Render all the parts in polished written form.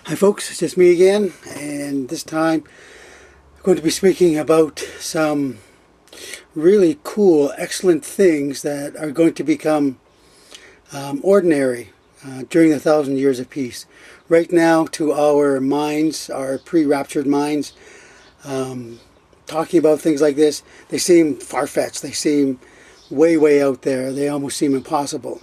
Hi folks, it's just me again, and this time I'm going to be speaking about some really cool, excellent things that are going to become ordinary during the 1,000 years of peace. Right now, to our minds, our pre-raptured minds, talking about things like this, they seem far-fetched, they seem way out there, they almost seem impossible.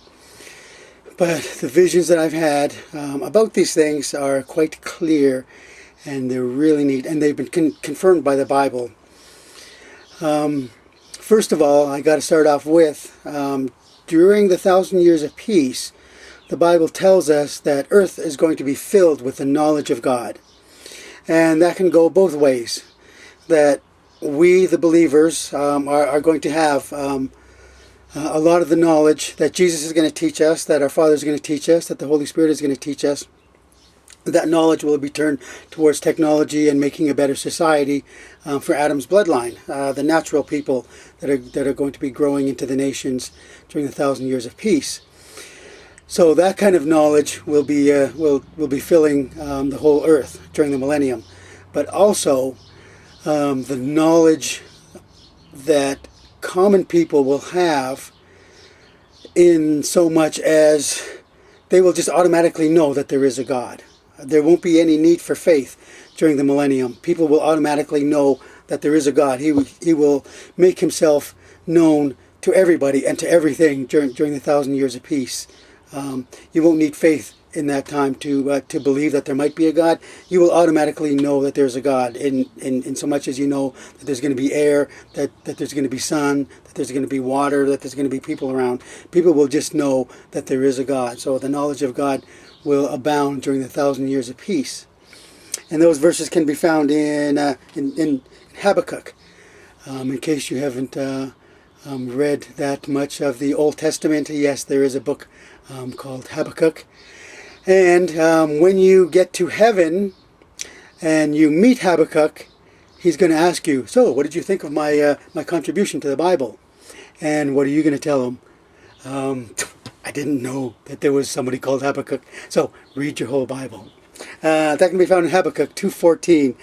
But the visions that I've had about these things are quite clear, and they're really neat, and they've been confirmed by the Bible. First of all, I got to start off with, during the 1,000 years of peace, the Bible tells us that earth is going to be filled with the knowledge of God. And that can go both ways. That we, the believers, are going to have a lot of the knowledge that Jesus is going to teach us, that our Father is going to teach us, that the Holy Spirit is going to teach us. That knowledge will be turned towards technology and making a better society for Adam's bloodline, the natural people that are going to be growing into the nations during the 1,000 years of peace. So that kind of knowledge will be filling the whole earth during the millennium, but also the knowledge that common people will have, in so much as they will just automatically know that there is a God. There won't be any need for faith during the millennium. People will automatically know that there is a God. He will make himself known to everybody and to everything during the 1,000 years of peace. You won't need faith in that time to believe that there might be a God. You will automatically know that there's a God in so much as you know that there's going to be air, that there's going to be sun, that there's going to be water, that there's going to be people around. People will just know that there is a God. So the knowledge of God will abound during the 1,000 years of peace. And those verses can be found in Habakkuk. In case you haven't read that much of the Old Testament, yes, there is a book called Habakkuk. And when you get to heaven and you meet Habakkuk, he's going to ask you, so what did you think of my contribution to the Bible? And what are you going to tell him? I didn't know that there was somebody called Habakkuk. So read your whole Bible. That can be found in Habakkuk 2:14,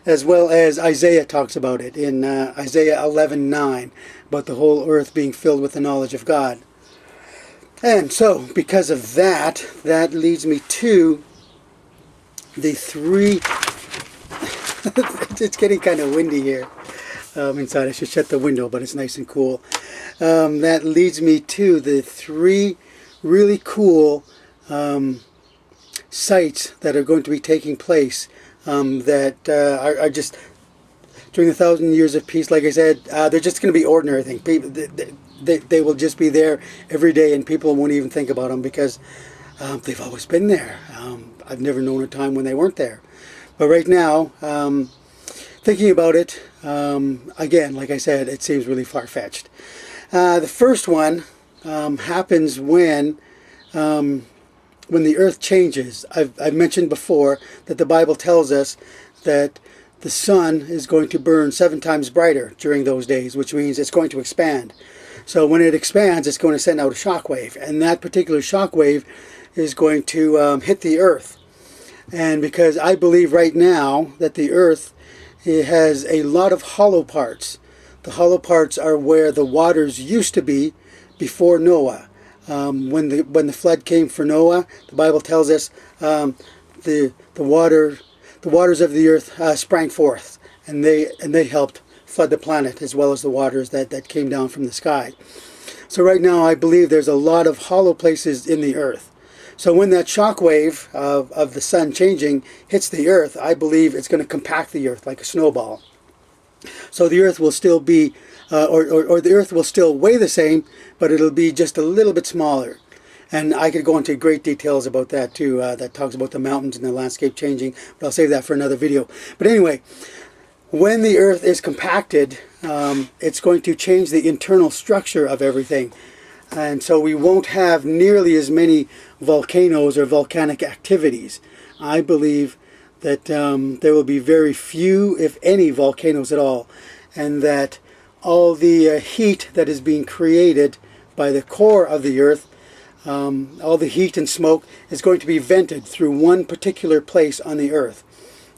as well as Isaiah talks about it in Isaiah 11:9, about the whole earth being filled with the knowledge of God. And so, because of that, that leads me to the three... It's getting kind of windy here inside. I should shut the window, but it's nice and cool. That leads me to the three really cool sites that are going to be taking place that are just... During the 1,000 years of peace, like I said, they're just going to be ordinary things. People, they will just be there every day, and people won't even think about them because they've always been there. I've never known a time when they weren't there. But right now, thinking about it, again, like I said, it seems really far-fetched. The first one happens when the earth changes. I've mentioned before that the Bible tells us that the sun is going to burn 7 times brighter during those days, which means it's going to expand. So when it expands, it's going to send out a shock wave, and that particular shock wave is going to hit the earth. And because I believe right now that the earth, it has a lot of hollow parts. The hollow parts are where the waters used to be before Noah. When the flood came for Noah, the Bible tells us the waters of the earth sprang forth, and they helped flood the planet, as well as the waters that came down from the sky. So right now I believe there's a lot of hollow places in the earth. So when that shock wave of the sun changing hits the earth, I believe it's going to compact the earth like a snowball. So the earth will still be, or the earth will still weigh the same, but it'll be just a little bit smaller. And I could go into great details about that too, that talks about the mountains and the landscape changing, but I'll save that for another video. But anyway, when the earth is compacted, it's going to change the internal structure of everything. And so we won't have nearly as many volcanoes or volcanic activities. I believe that there will be very few, if any, volcanoes at all. And that all the heat that is being created by the core of the earth all the heat and smoke is going to be vented through one particular place on the earth.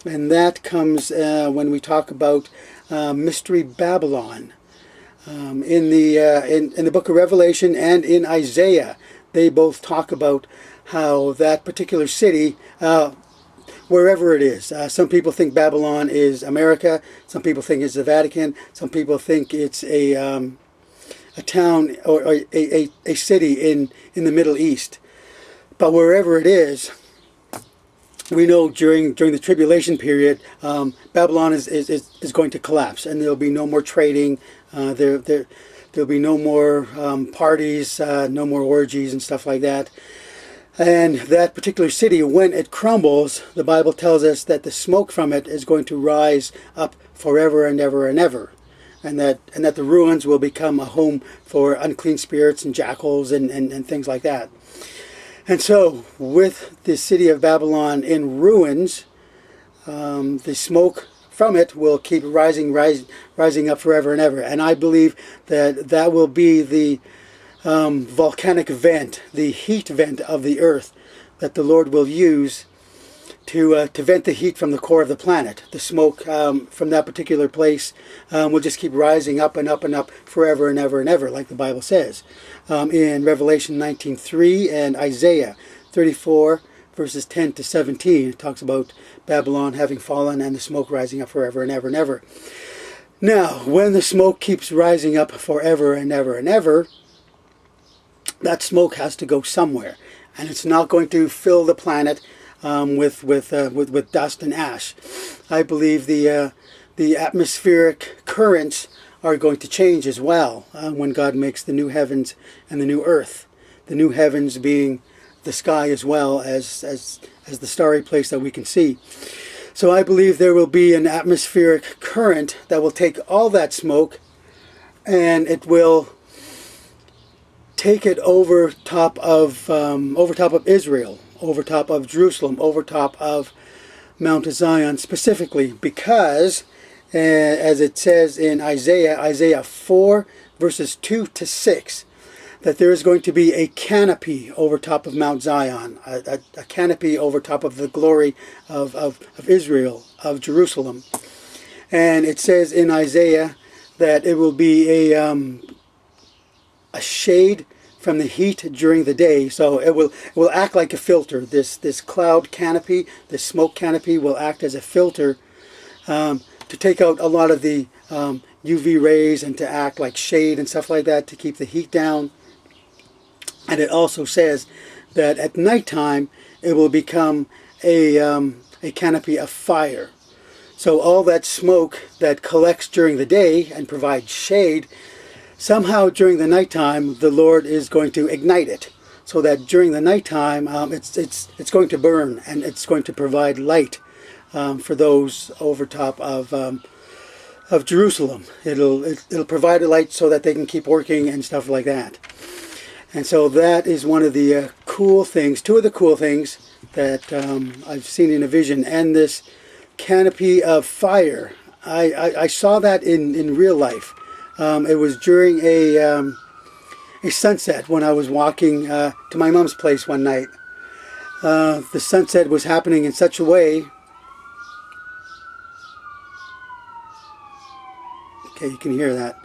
And that comes when we talk about Mystery Babylon. In the book of Revelation and in Isaiah, they both talk about how that particular city, wherever it is, some people think Babylon is America, some people think it's the Vatican, some people think it's a town or a city in the Middle East. But wherever it is, we know during the tribulation period, Babylon is going to collapse, and there'll be no more trading. There'll be no more parties, no more orgies and stuff like that. And that particular city, when it crumbles, the Bible tells us that the smoke from it is going to rise up forever and ever and ever. And that the ruins will become a home for unclean spirits and jackals and things like that. And so, with the city of Babylon in ruins, the smoke from it will keep rising up forever and ever. And I believe that will be the volcanic vent, the heat vent of the earth, that the Lord will use to vent the heat from the core of the planet. The smoke from that particular place will just keep rising up and up and up forever and ever and ever, like the Bible says. In Revelation 19:3 and Isaiah 34, verses 10 to 17, it talks about Babylon having fallen and the smoke rising up forever and ever and ever. Now, when the smoke keeps rising up forever and ever and ever, that smoke has to go somewhere. And it's not going to fill the planet with dust and ash. I believe the atmospheric currents are going to change as well when God makes the new heavens and the new earth. The new heavens being the sky as well as the starry place that we can see. So I believe there will be an atmospheric current that will take all that smoke, and it will take it over top of Israel, over top of Jerusalem, over top of Mount Zion specifically, because as it says in Isaiah 4 verses 2 to 6, that there is going to be a canopy over top of Mount Zion, a canopy over top of the glory of Israel, of Jerusalem. And it says in Isaiah that it will be a shade from the heat during the day, so it will act like a filter. This cloud canopy, this smoke canopy, will act as a filter to take out a lot of the UV rays and to act like shade and stuff like that to keep the heat down. And it also says that at nighttime it will become a canopy of fire. So all that smoke that collects during the day and provides shade, somehow during the nighttime the Lord is going to ignite it, so that during the nighttime it's going to burn, and it's going to provide light for those over top of Jerusalem. It'll provide a light so that they can keep working and stuff like that. And so that is one of the cool things, two of the cool things that I've seen in a vision. And this canopy of fire, I saw that in real life. It was during a sunset when I was walking to my mom's place one night. The sunset was happening in such a way. Okay, you can hear that.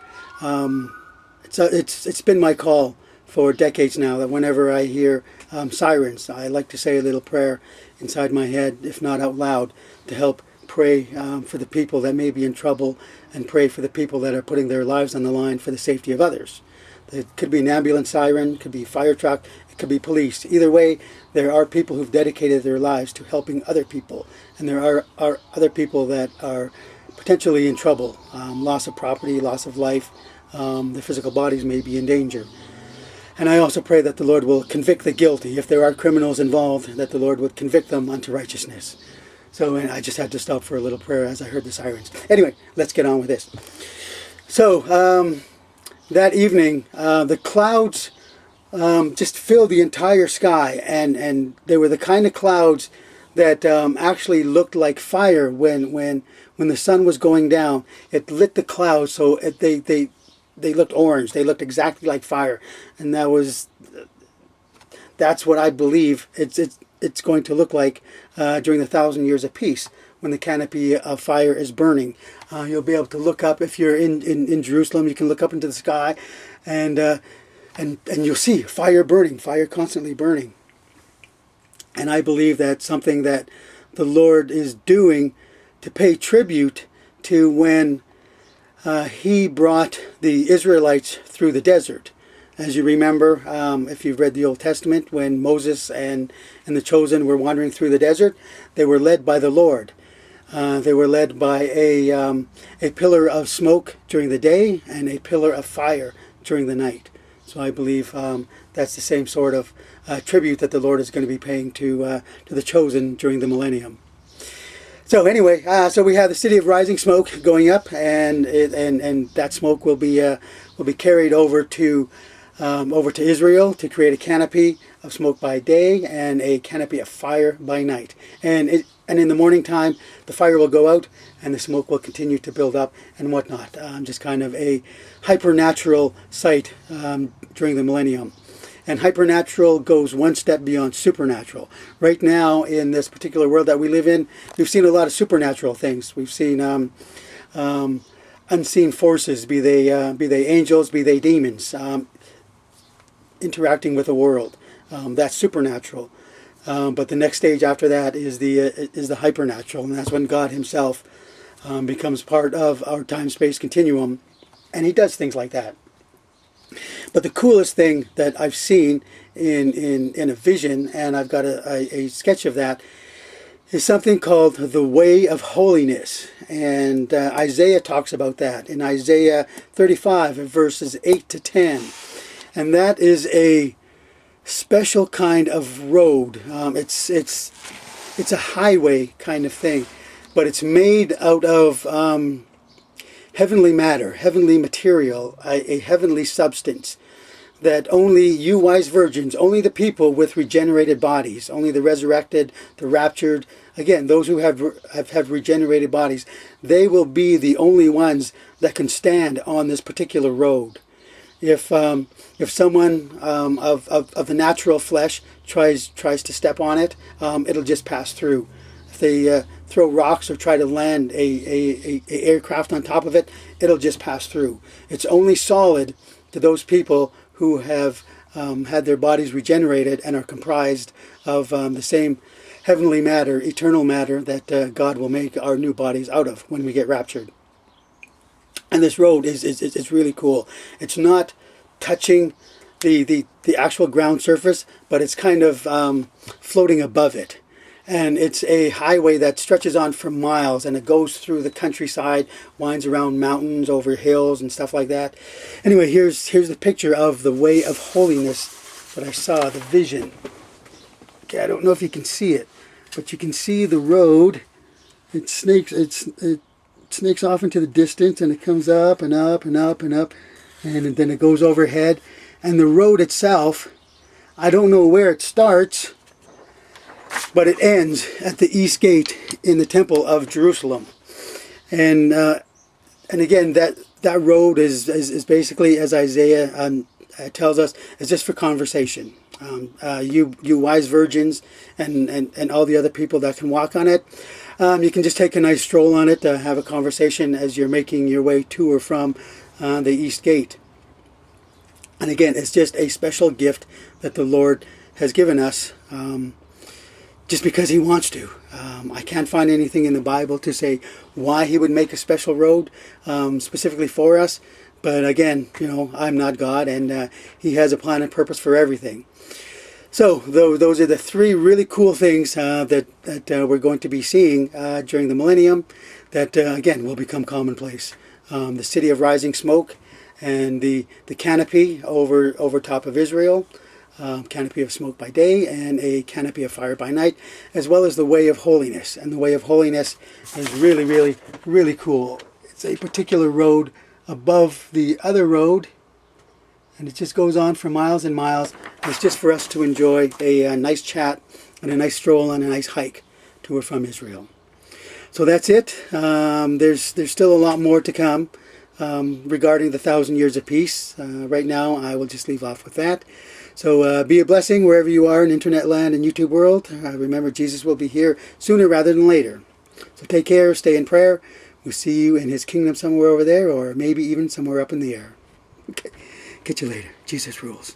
It's been my call for decades now, that whenever I hear sirens, I like to say a little prayer inside my head, if not out loud, to help pray for the people that may be in trouble, and pray for the people that are putting their lives on the line for the safety of others. It could be an ambulance siren, it could be a fire truck, it could be police. Either way, there are people who've dedicated their lives to helping other people, and there are other people that are potentially in trouble, loss of property, loss of life, their physical bodies may be in danger. And I also pray that the Lord will convict the guilty. If there are criminals involved, that the Lord would convict them unto righteousness. So I just had to stop for a little prayer as I heard the sirens. Anyway, let's get on with this. So that evening, the clouds just filled the entire sky, and they were the kind of clouds that actually looked like fire when the sun was going down. It lit the clouds, so they looked orange. They looked exactly like fire, and that was that's what I believe it's going to look like during the 1,000 years of peace, when the canopy of fire is burning. You'll be able to look up, if you're in Jerusalem, you can look up into the sky, and you'll see fire burning, fire constantly burning. And I believe that's something that the Lord is doing to pay tribute to when He brought the Israelites through the desert. As you remember, if you've read the Old Testament, when Moses and the chosen were wandering through the desert, they were led by the Lord. They were led by a pillar of smoke during the day and a pillar of fire during the night. So I believe that's the same sort of tribute that the Lord is going to be paying to the chosen during the Millennium. So anyway, so we have the city of rising smoke going up, and that smoke will be carried over to Israel to create a canopy of smoke by day and a canopy of fire by night. And in the morning time, the fire will go out and the smoke will continue to build up and whatnot. Just kind of a hypernatural sight during the Millennium. And hypernatural goes one step beyond supernatural. Right now, in this particular world that we live in, we've seen a lot of supernatural things. We've seen unseen forces, be they angels, be they demons, interacting with the world. That's supernatural. But the next stage after that is the hypernatural, and that's when God Himself becomes part of our time-space continuum, and He does things like that. But the coolest thing that I've seen in a vision, and I've got a sketch of that, is something called the Way of Holiness. And Isaiah talks about that in Isaiah 35, verses 8 to 10. And that is a special kind of road. It's a highway kind of thing, but it's made out of heavenly matter, heavenly material, a heavenly substance that only you wise virgins, only the people with regenerated bodies, only the resurrected, the raptured, again, those who have regenerated bodies, they will be the only ones that can stand on this particular road. If someone of the natural flesh tries to step on it, it'll just pass through. If they throw rocks or try to land a aircraft on top of it, it'll just pass through. It's only solid to those people who have had their bodies regenerated and are comprised of the same heavenly matter, eternal matter that God will make our new bodies out of when we get raptured. And this road is really cool. It's not touching the actual ground surface, but it's kind of floating above it. And it's a highway that stretches on for miles, and it goes through the countryside, winds around mountains, over hills, and stuff like that. Anyway, here's the picture of the Way of Holiness that I saw, the vision. Okay, I don't know if you can see it, but you can see the road. It snakes off into the distance, and it comes up and up and up and up, and then it goes overhead. And the road itself, I don't know where it starts, but it ends at the east gate in the temple of Jerusalem. And again, that road is basically, as Isaiah tells us, is just for conversation. You wise virgins and all the other people that can walk on it, you can just take a nice stroll on it, have a conversation as you're making your way to or from the east gate. And again, it's just a special gift that the Lord has given us, just because He wants to. I can't find anything in the Bible to say why He would make a special road specifically for us. But again, I'm not God, and He has a plan and purpose for everything. So those are the three really cool things that we're going to be seeing during the Millennium that, again, will become commonplace. The city of rising smoke and the canopy over top of Israel, canopy of smoke by day and a canopy of fire by night, as well as the Way of Holiness. And the Way of Holiness is really, really, really cool. It's a particular road above the other road, and it just goes on for miles and miles. It's just for us to enjoy a nice chat and a nice stroll and a nice hike to or from Israel. So that's it. There's still a lot more to come regarding the 1,000 years of peace. Right now, I will just leave off with that. So be a blessing wherever you are in internet land and YouTube world. Remember, Jesus will be here sooner rather than later. So take care, stay in prayer. We'll see you in his kingdom somewhere over there, or maybe even somewhere up in the air. Okay. Catch you later. Jesus rules.